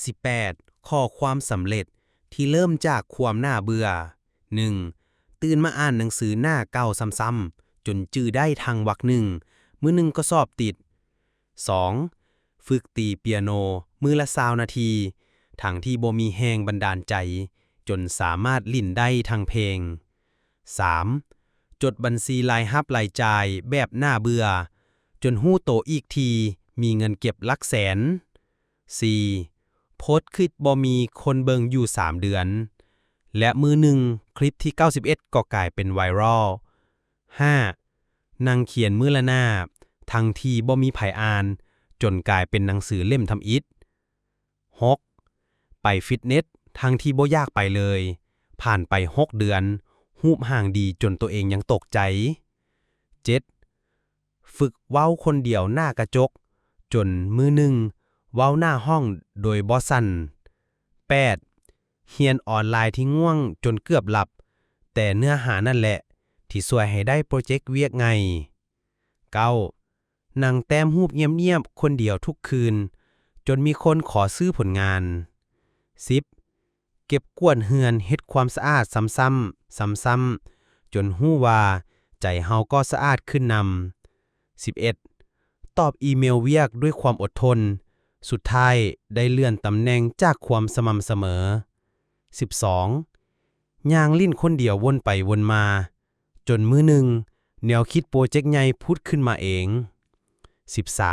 18ข้อความสำเร็จที่เริ่มจากความน่าเบื่อ 1. ตื่นมาอ่านหนังสือหน้าเก่าซ้ำๆจนจื้อได้ทางวรรคหนึ่งมื้อหนึ่งก็สอบติด 2. ฝึกตีเปียโนมื้อละ20นาทีทั้งที่บ่มีแฮงบันดาลใจจนสามารถลิ่นได้ทางเพลง 3. จดบัญชีรายรับรายจ่ายแบบน่าเบื่อจนฮู้โตอีกทีมีเงินเก็บหลักแสน 4. โพสต์คลิปบ่มีคนเบิ่งอยู่3เดือนและมือหนึ่งคลิปที่91ก็กลายเป็นไวรัล 5. นั่งเขียนมื้อละหน้าทั้งที่บ่มีไผอ่านจนกลายเป็นหนังสือเล่มทำอิฐ 6. ไปฟิตเนสทั้งที่บ่อยากไปเลยผ่านไป6เดือนรูปร่างดีจนตัวเองยังตกใจ 7. ฝึกเว้าคนเดียวหน้ากระจกจนมือหนึ่งเว้าหน้าห้องโดยบ่สั่น 8. เรียนออนไลน์ที่ง่วงจนเกือบหลับแต่เนื้อหานั่นแหละที่ช่วยให้ได้โปรเจกต์เวียกไง 9. นั่งแต้มรูปเงียบๆคนเดียวทุกคืนจนมีคนขอซื้อผลงาน 10. เก็บกวาดเฮือนเฮ็ดความสะอาดซ้ำๆจนฮู้ว่าใจเฮาก็สะอาดขึ้นนำ 11. ตอบอีเมลเวียกด้วยความอดทนสุดท้ายได้เลื่อนตำแหน่งจากความสม่ำเสมอ 12. ย่างลิ้นคนเดียววนไปวนมาจนมื้อหนึ่งแนวคิดโปรเจกต์ใหญ่พุดขึ้นมาเอง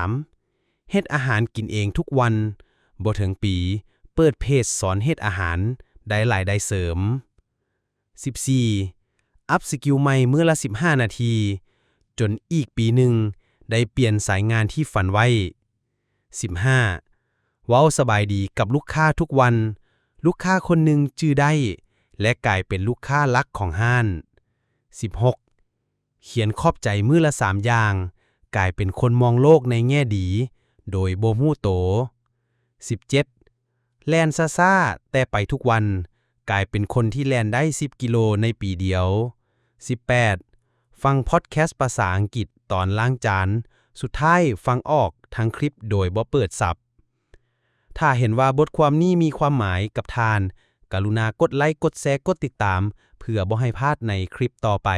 13. เฮ็ดอาหารกินเองทุกวันบ่ถึงปีเปิดเพจสอนเฮ็ดอาหารได้รายได้เสริม 14. อัพสกิลใหม่มื้อละ15นาทีจนอีกปีหนึ่งได้เปลี่ยนสายงานที่ฝันไว้ 15. เว้าสบายดีกับลูกค้าทุกวันลูกค้าคนหนึ่งจื้อได้และกลายเป็นลูกค้าหลักของห้าน 16. เขียนขอบใจมื้อละ3อย่างกลายเป็นคนมองโลกในแง่ดีโดยบ่ฮู้โต 17. แล่นซ่าๆแต่ไปทุกวันกลายเป็นคนที่แล่นได้10กิโลในปีเดียว 18. ฟังพอดแคสต์ภาษาอังกฤษตอนล้างจานสุดท้ายฟังออกทั้งคลิปโดยบ่เปิดศัพท์ถ้าเห็นว่าบทความนี้มีความหมายกับทานกรุณากดไลค์กดแชร์กดติดตามเพื่อบ่ให้พลาดในคลิปต่อไป